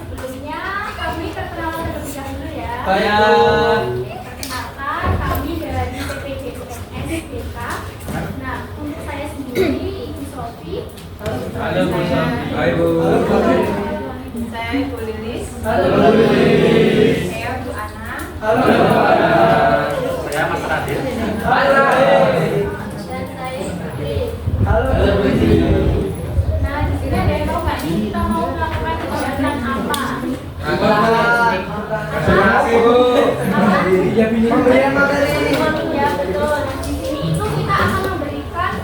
Sebelumnya kami perkenalan terlebih dahulu ya. Perkenalkan kami dari PPDSN DK. Nah, untuk saya sendiri Ibu Sofi. Halo Bu Sofi. Hai Bu. Saya Ibu Lilis. Halo Bu Lilis. Saya Bu Ana. Halo Bu Ana. Saya Mas Radit. Halo. Dan saya Putri. Halo Bu Putri. Nah, di sini ada yang tahu nggak nih kita mau melakukan kegiatan apa? Terima kasih Bu. Pemberian materi. Ya betul. Nah, di sini itu kita akan memberikan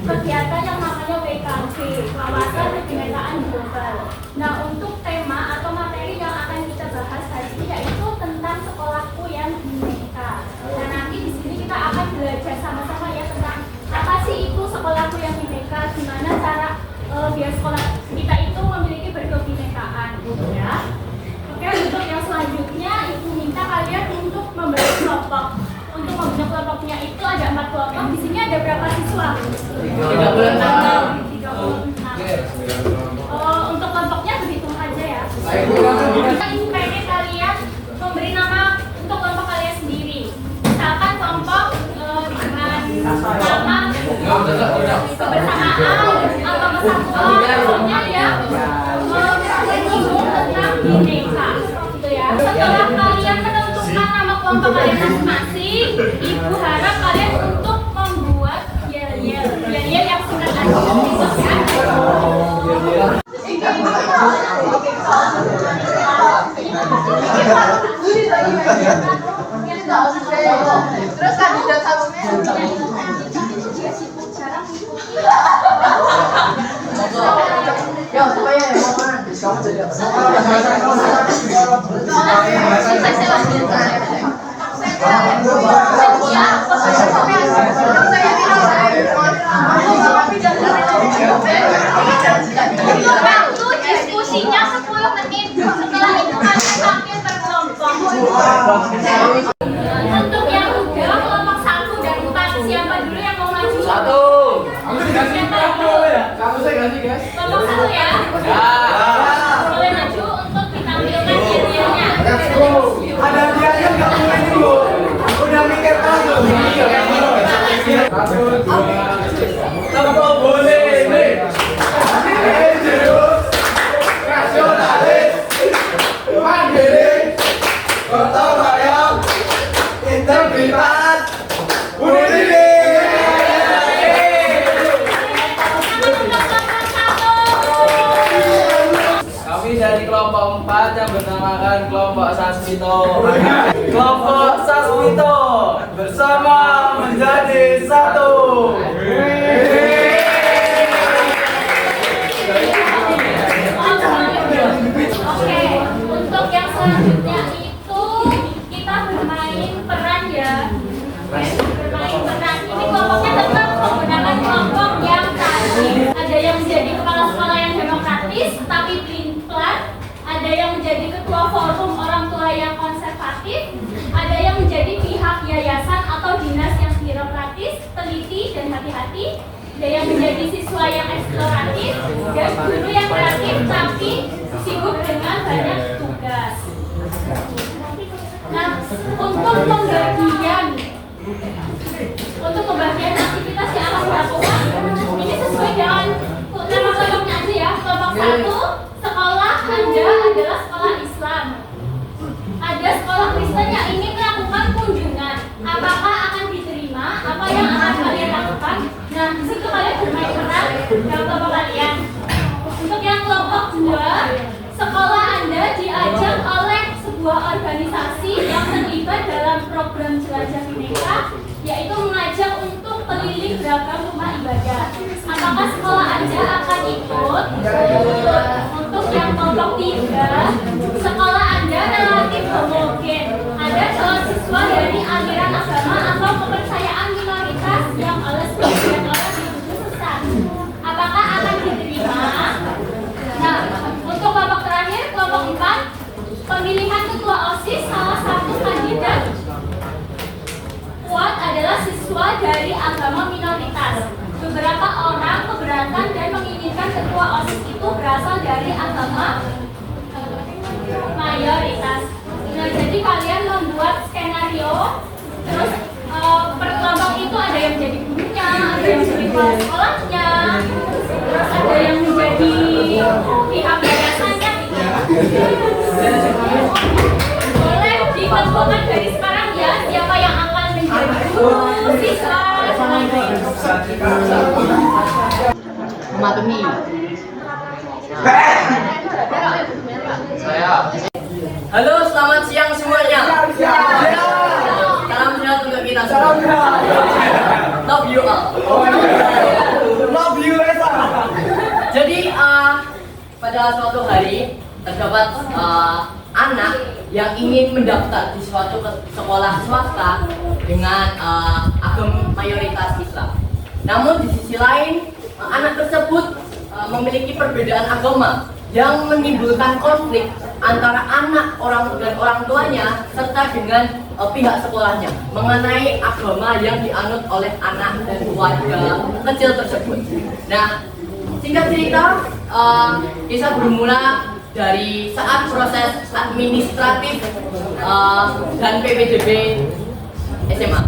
kegiatan yang namanya WKG, wawasan kebinekaan global. Nah, untuk tema atau materi yang akan kita bahas hari ini yaitu tentang sekolahku yang bineka. Nah, nanti di sini kita akan belajar sama-sama ya tentang apa sih itu sekolahku yang bineka, gimana cara biar sekolah kita itu memiliki berkebinekaan, ya. Oke, untuk yang selanjutnya Ibu minta kalian untuk membagi kelompok. Untuk membentuk kelompoknya itu ada 4 kelompok. Di sini ada berapa siswa? 36. 36. Untuk kelompoknya berhitung aja ya. Ini pengen kalian memberi nama untuk kelompok kalian sendiri. Misalkan kelompok dengan nama kebersamaan atau kesatuan, pokoknya ya menyinggung tentang bineka, gitu ya. Setelah kalian menentukan nama kelompok kalian masing-masing, Ibu harap kalian untuk membuat yel-yel yang singkat aja, gitu ya. Terus kandidat satunya ya supaya kamu jadi Waktu diskusinya 10 menit. Setelah itu kalian tampil berkelompok. Untuk yang udah kelompok 1 dan 4, siapa dulu yang mau maju? Satu. kamu saya ganti guys. Kelompok 1 ya. Boleh maju untuk ditampilkan yel-yelnya. Ada biaya nggak boleh dulu. Udah mikir dulu. Satu, dua, tempo boleh nih. Serius, nasionalis, mandiri, gotong royong, integritas, bunuh diri. Kami dari kelompok 4 yang bernamakan kelompok Sasmito. Kelompok Sasmito bersama menjadi satu. Oke, untuk yang selanjutnya itu kita bermain peran ya. Bermain peran. Ini kelompoknya tetap menggunakan kelompok yang tadi. Ada yang menjadi kepala sekolah yang demokratis tapi pelin-pelan. Ada yang menjadi ketua forum orang tua yang konservatif. Ada yang menjadi pihak yayasan atau dinas yang birokratis, teliti dan hati-hati. Ada yang menjadi siswa yang eksploratif dan guru yang kreatif tapi sibuk dengan banyak tugas. Nah, untuk pembagian aktivitas yang akan dilakukan ini sesuai dengan nama kelompoknya aja ya. Kelompok 1, sekolah Anda adalah sekolah Islam. Ada sekolah Kristen yang ingin melakukan kunjungan. Apakah akan diterima? Apa yang akan kalian lakukan? Nah, di situ kalian bermain peran dalam kelompok kalian. Untuk yang kelompok 2, sekolah Anda diajak oleh sebuah organisasi yang terlibat dalam program Jelajah Bineka, yaitu mengajak untuk keliling meninggalkan rumah ibadah. Apakah sekolah Anda akan ikut? Untuk yang kelompok 3, sekolah Anda relatif homogen. Ada calon siswa dari aliran agama atau kepercayaan minoritas yang oleh sebagian orang disebut sesat. Apakah akan diterima? Nah, untuk kelompok terakhir, kelompok 4, pemilihan ketua OSIS salah satu kandidat kuat adalah siswa dari agama minoritas. Beberapa orang keberatan dan menginginkan ketua OSIS itu berasal dari agama mayoritas. Nah, jadi kalian membuat skenario, terus per kelompok itu ada yang jadi gurunya, ada yang jadi kepala sekolahnya, terus ada yang menjadi pihak yayasannya. Boleh ditentukan dari sekarang ya siapa yang akan menjadi guru siswa. Mematuhi. Saya. Halo, selamat siang semuanya. Salam sehat untuk kita semua. Love you all. Love you, Esa. Jadi pada suatu hari terdapat anak yang ingin mendaftar di suatu sekolah swasta dengan agama mayoritas Islam. Namun di sisi lain anak tersebut memiliki perbedaan agama yang menimbulkan konflik antara anak dan orang tuanya serta dengan pihak sekolahnya mengenai agama yang dianut oleh anak dan keluarga kecil tersebut. Nah, singkat cerita, kisah bermula dari saat proses administratif dan PPDB SMA.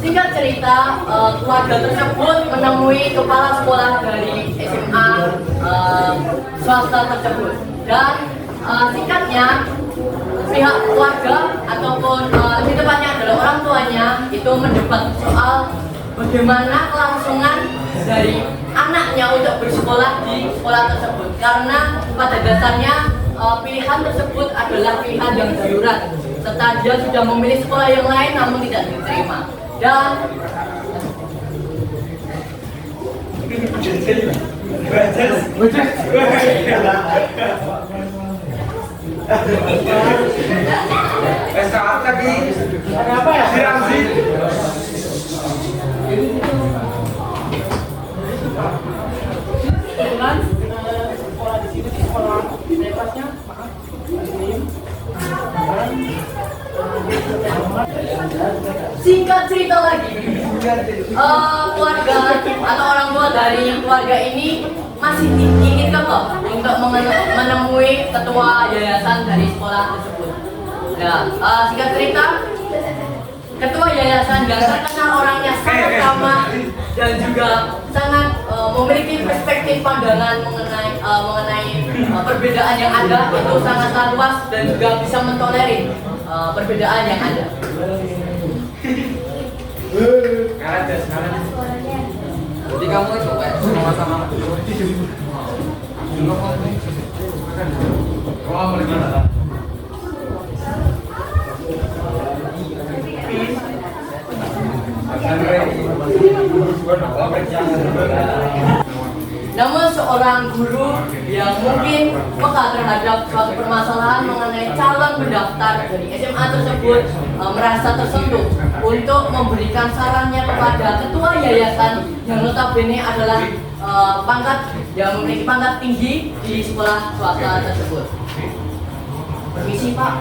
Singkat cerita, keluarga tersebut menemui kepala sekolah dari SMA swasta tersebut dan singkatnya pihak keluarga ataupun lebih tepatnya adalah orang tuanya itu mendebat soal bagaimana kelangsungan dari anaknya untuk bersekolah di sekolah tersebut, karena pada dasarnya pilihan tersebut adalah pilihan yang darurat serta dia sudah memilih sekolah yang lain namun tidak diterima. Dan Kenapa ya? Siram sih. kebetulan sekolah di sini sekolah bebasnya singkat cerita lagi, keluarga atau orang tua dari keluarga ini masih ingin kekeh untuk menemui ketua yayasan dari sekolah tersebut. Nah, singkat cerita, ketua yayasan yang terkenal orangnya sangat ramah dan juga sangat memiliki perspektif pandangan mengenai perbedaan yang ada itu sangatlah luas dan juga bisa mentolerir perbedaan yang ada. Jadi kamu itu kayak sama-sama. Namun seorang guru yang mungkin peka terhadap suatu permasalahan mengenai calon pendaftar dari SMA tersebut merasa tersentuh untuk memberikan sarannya kepada ketua yayasan yang notabene adalah pangkat yang memiliki pangkat tinggi di sekolah swasta tersebut. Permisi Pak.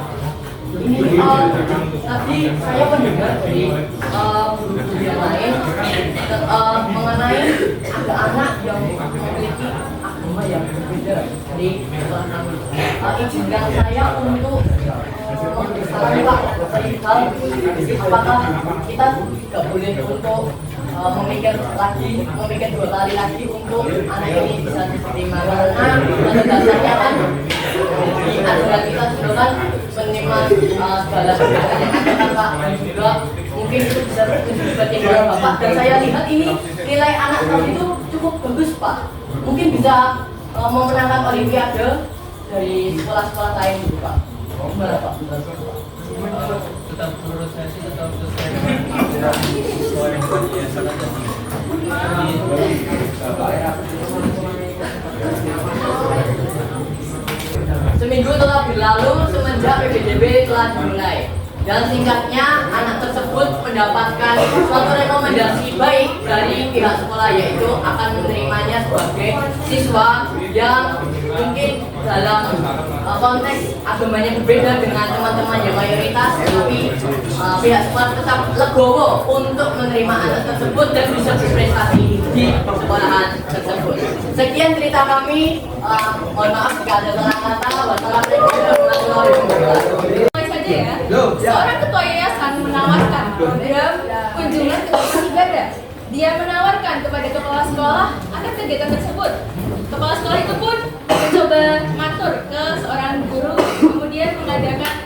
Ini tadi saya mendengar dari guru-guru yang lain mengenai ada anak yang memiliki agama yang berbeda dari sekolah kami. Izinkan saya untuk memberitahu Pak perihal apakah kita tidak boleh untuk memikir dua kali lagi untuk anak ini bisa diterima, karena pada dasarnya kan di aturan kita sudah kan menerima segala perbedaan yang ada kan Pak, dan juga mungkin itu bisa terjadi pertimbangan Bapak, dan saya lihat ini nilai anak kami itu cukup bagus Pak, mungkin bisa memenangkan olimpiade dari sekolah-sekolah lain gitu Pak. Gimana Pak? Tetap menurut saya sih tetap sesuai dengan sesuai dengan kebiasaan aja sih. Seminggu telah berlalu semenjak PPDB telah dimulai, dan singkatnya anak tersebut mendapatkan suatu rekomendasi baik dari pihak sekolah, yaitu akan menerimanya sebagai siswa yang mungkin dalam konteks agamanya berbeda dengan teman-teman yang mayoritas, tapi pihak sekolah tetap legowo untuk menerima anak tersebut dan bisa berprestasi di sekolahan tersebut. Sekian cerita kami, mohon maaf jika ada salah kata. Wassalamualaikum warahmatullahi wabarakatuh. Saja ya, seorang ketua yayasan menawarkan program kunjungan ke lokasi ibadah. Dia menawarkan kepada kepala sekolah akan kegiatan tersebut. Kepala sekolah itu pun mencoba matur ke seorang guru, kemudian mengadakan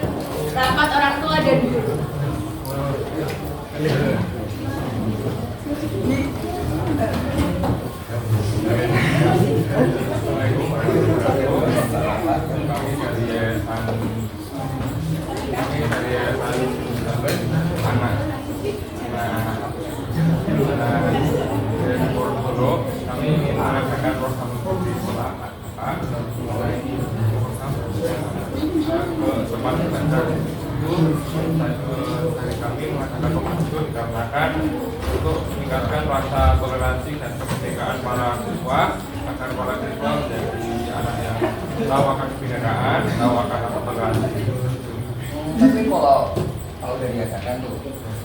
rapat orang tua dan guru. Kami mengadakan program di sekolah mulai ke tempat belajar itu dari kami mengadakan program itu dikarenakan untuk meningkatkan rasa toleransi dan kemerdekaan para siswa agar para siswa menjadi anak yang tahu akan kebinekaan, tahu akan apa toleransi. Tapi kalau dari yayasan tuh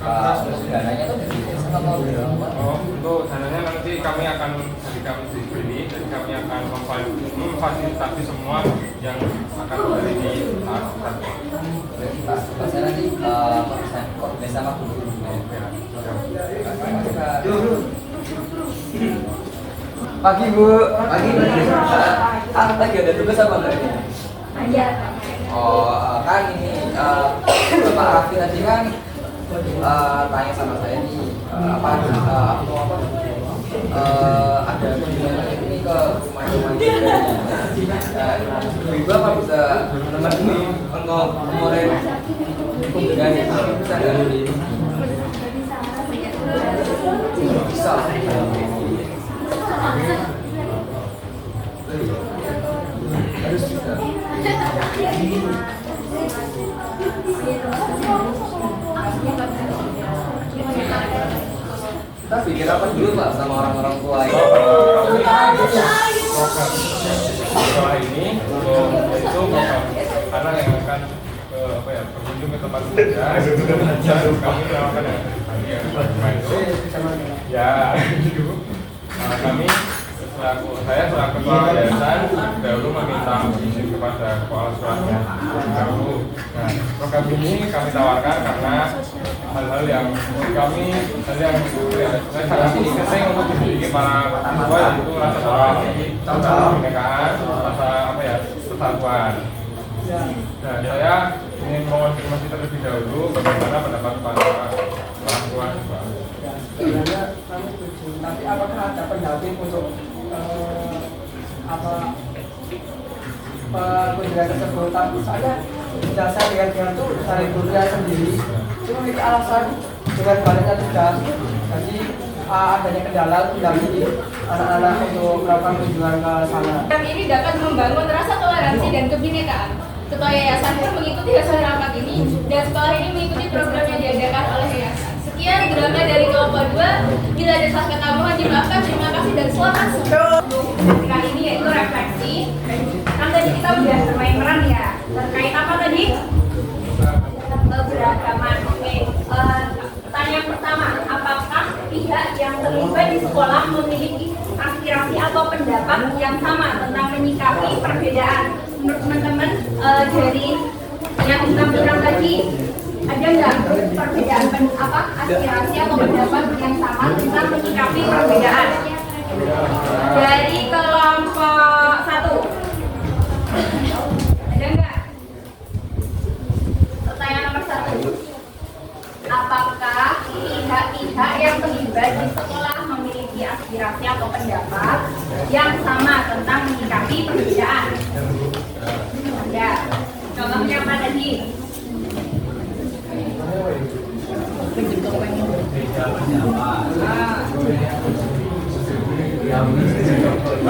dananya tuh dari yayasan atau dari orang? Oh, untuk dananya nanti kami akan dibeli, jadi kami akan memfasilitasi semua yang akan beli di saat tersebut. Pasnya nanti koordinasi sama guru. Pagi Bu. Pagi. Lagi ada tugas apa enggak ini? Ada. Oh, kan ini Bapak Raffi tadi kan tanya sama saya nih ada kunjungan ini ke rumah-rumah ibu apa bisa menemui untuk kemarin kunjungan itu bisa nggak? Bisa. Harus bisa. Kita pikir apa dulu Pak sama orang-orang tua ini? Sekolah ini itu anak yang akan berkunjung ke tempat belajar. Kami melakukan yang itu ya kami saya selaku ketua yayasan dahulu meminta izin kepada kepala sekolahnya dahulu. Nah, program ini kami tawarkan karena hal-hal yang kami sangat penting untuk dimiliki para siswa, yaitu rasa toleransi, rasa kebinekaan, rasa persatuan. Nah, saya ingin mengonfirmasi terlebih dahulu bagaimana pendapat para orang tua siswa. Sebenarnya kami setuju, tapi apakah ada pendamping untuk kunjungan tersebut? Tapi saya dasar dengan itu dari kuliah sendiri itu memiliki alasan dengan banyaknya tugas, jadi adanya kendala mendampingi anak-anak untuk melakukan kunjungan ke sana. Program ini dapat membangun rasa toleransi dan kebinekaan. Ketua yayasan pun mengikuti hasil rapat ini, dan sekolah ini mengikuti program yang diadakan oleh yayasan. Sekian drama dari kelompok 2. Bila ada salah kata mohon dimaafkan. Terima kasih dan selamat. Kali ini yaitu refleksi. Kan tadi kita udah bermain peran ya. Terkait apa tadi? terlibat di sekolah memiliki aspirasi atau pendapat yang sama tentang menyikapi perbedaan. Menurut teman-teman dari yang ditampilkan tadi, ada nggak perbedaan aspirasi atau pendapat yang sama tentang menyikapi perbedaan? Dari kelompok 1 ada nggak? Pertanyaan nomor 1, apakah pihak-pihak yang terlibat di sekolah memiliki aspirasi atau pendapat yang sama tentang menyikapi perbedaan? Ada. Contohnya apa tadi?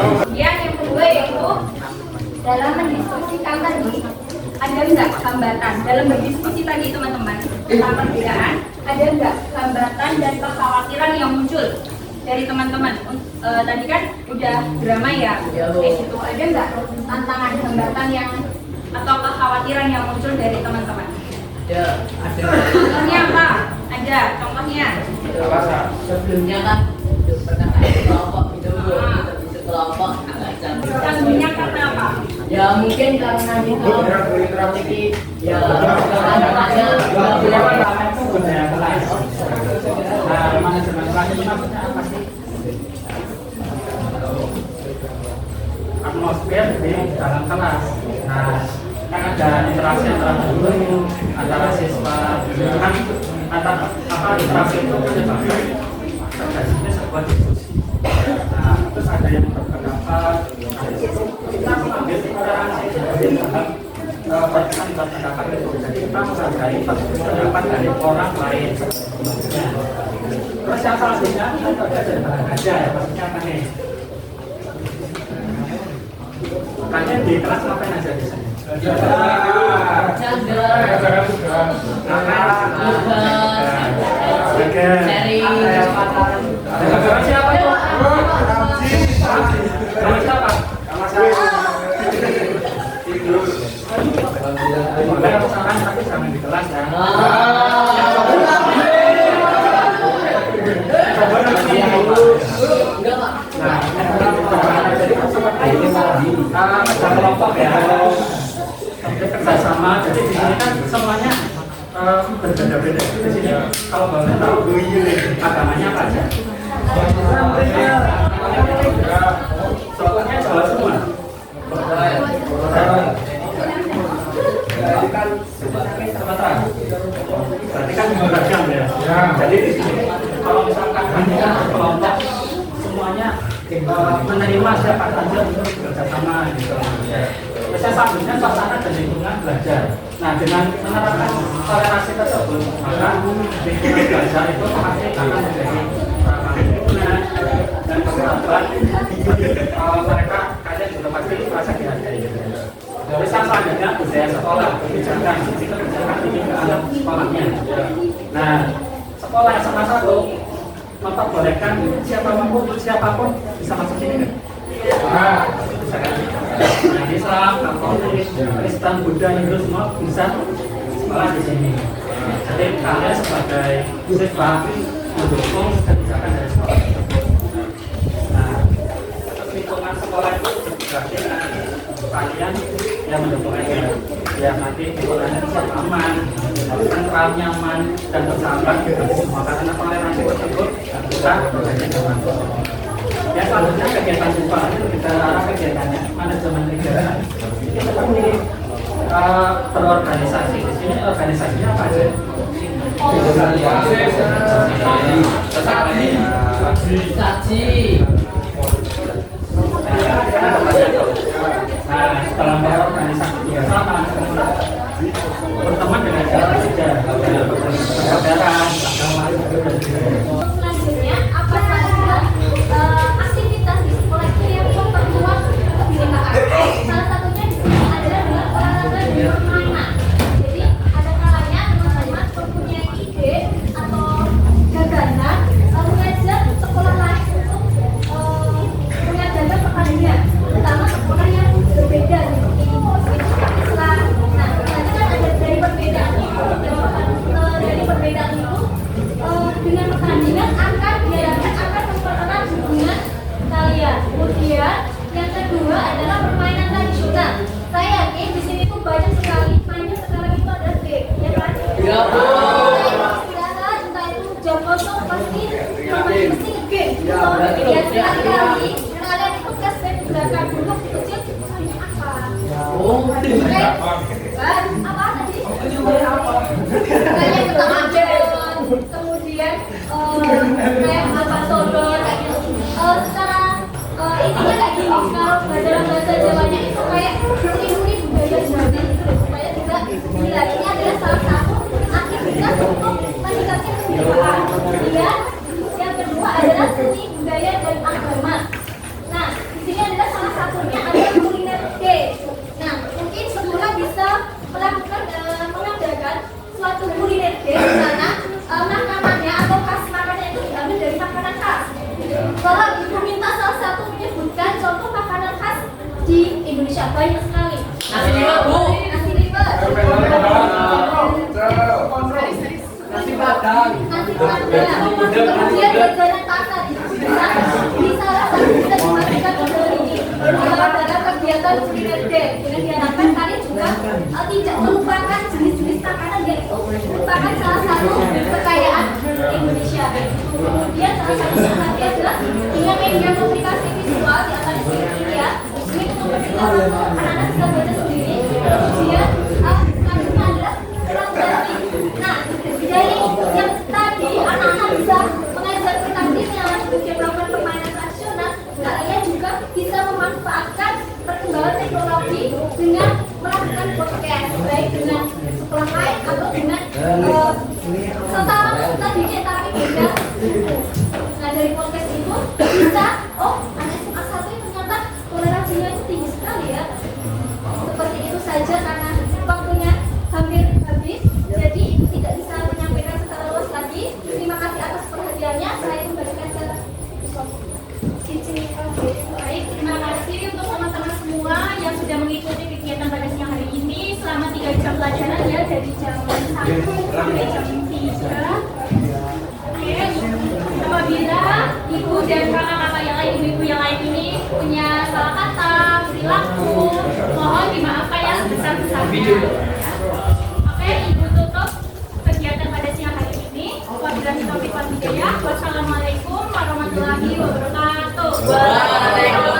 Kemudian yang kedua yaitu dalam mendiskusikan tadi, ada nggak hambatan dalam berdiskusi tadi teman-teman tentang perbedaan? Ada nggak hambatan dan kekhawatiran yang muncul dari teman-teman? Tadi kan udah drama ya, kayak gitu. Ada nggak tantangan hambatan yang atau kekhawatiran yang muncul dari teman-teman? Ada. Contohnya apa? Ada contohnya. Sebelumnya kan pernah ada kelompok gitu, kita bisa kelompok Contohnya karena apa? ya mungkin karena di kelompok memiliki ya anak-anaknya itu budaya kelas. Nah, manajemen kelas itu maksudnya apa sih? Atmosfer di dalam kelas. Nah, kan ada interaksi antara guru, antara siswa, kan apa interaksi itu menyebabkan terjadinya sebuah diskusi. Nah, terus ada yang berpendapat, kita mengambil toleransi sebagai dalam berpendapat itu. Jadi kita menghargai pendapat dari orang lain. Terus yang selanjutnya kita aja ya, maksudnya apa nih? Kalian di kelas ngapain aja di sini? Siapa itu? Siapa? Boleh kesalahan tapi jangan di kelas ya. Nah, jadi seperti ini ada kelompok ya, kerjasama. Jadi di sini kan semuanya berbeda-beda. Di sini kalau boleh tahu agamanya apa aja? Soalnya Jawa semua. Berarti kan beragam ya. Jadi di sini kalau misalkan ada kelompok semuanya menerima siapa saja untuk bekerja sama gitu. Biasanya selanjutnya suasana dan lingkungan belajar. Nah, dengan menerapkan toleransi tersebut, maka lingkungan belajar itu pasti akan menjadi ramah lingkungan dan persahabatan. Mereka kalian juga pasti merasa dihargai. Terus selanjutnya budaya sekolah, kebijakan ini ke anak sekolahnya. Nah, sekolah SMA 1 memperbolehkan siapapun bisa masuk sini kan? Nah, Islam, Katolik, Kristen, Buddha, Hindu semua bisa sekolah di sini. Jadi kalian sebagai siswa mendukung kebijakan dari sekolah tersebut. Nah, lingkungan sekolah itu berarti kalian yang mendukung aja, biar nanti lingkungannya bisa aman, tentram, nyaman, dan bersahabat gitu semua. Karena toleransi tersebut bisa bekerja dengan ya. Selanjutnya kegiatan siswa itu kita arah kegiatannya manajemen kegiatan. Ini seperti berorganisasi. Di sini organisasinya apa aja? saksi. Nah, dalam berorganisasi juga sama, berteman dengan cara kerja, persaudaraan, agama, Selanjutnya, apa saja aktivitas di sekolah itu yang memperkuat kebinekaan? Salah satunya di sini adalah dengan olahraga dan permainan. Jadi ada kalanya teman-teman mempunyai ide atau gagasan mengajak sekolah lain untuk mengadakan pertandingan, terutama sekolah yang berbeda seperti Islam. Nah, nanti kan ada dari perbedaan itu, dengan pertandingan akan Sekali-kali kalian itu flashback ke belakang dulu waktu kecil sukanya apa? Oh, Apa tadi? Kayaknya kita agen, kemudian kayak apa sodor kayak gitu. Secara intinya kayak gini, kalau dalam bahasa Jawanya itu kayak melindungi budaya Jawa gitu, supaya juga nilai ini adalah salah satu aktivitas untuk meningkatkan kebiasaan. Kemudian yang kedua adalah seni budaya dan agama. Nah, di sini adalah salah satunya adalah kuliner day. Nah, mungkin sekolah bisa melakukan mengadakan suatu kuliner day di mana makanannya atau khas makanannya itu diambil dari makanan khas. Kalau ibu minta salah satu menyebutkan contoh makanan khas di Indonesia, banyak sekali. Nasi liwet, Bu. Nasi liwet. Nasi padang. Nasi padang. Kemudian jajanan pasar di salah satu bisa dimasukkan ke ini dalam kegiatan kuliner day. Dengan diharapkan kalian juga tidak melupakan jenis-jenis makanan yaitu merupakan salah satu kekayaan Indonesia. Kemudian salah satunya nanti adalah dengan media komunikasi visual di atas ini ya. Ini untuk memperkenalkan anak-anak bisa baca sendiri. Kemudian selanjutnya adalah praktek. Nah, dari yang tadi anak-anak bisa mengajar taktiknya, kemudian melakukan permainan tradisional. Kalian juga bisa memanfaatkan perkembangan teknologi dengan melakukan podcast, baik dengan Spotify atau dengan setara tadi tapi beda. Nah, dari podcast itu bisa, oh anak SMA 1 ternyata toleransinya itu tinggi sekali ya. Seperti itu saja karena waktunya hampir habis, jadi tidak bisa menyampaikan secara luas lagi. Terima kasih atas perhatiannya. Saya kembalikan ke Cici. Baik, terima kasih untuk teman-teman semua yang sudah mengikuti kegiatan pada siang hari ini selama 3 jam pelajaran ya, dari jam 1 sampai jam 3. Oke, apabila ibu dan kakak-kakak yang lain, ibu-ibu yang lain ini punya salah kata, perilaku, mohon dimaafkan ya sebesar-besarnya. Oke, ibu tutup kegiatan pada siang hari ini. Wabillahi taufiq wal hidayah. Wassalamualaikum warahmatullahi wabarakatuh. Waalaikumsalam.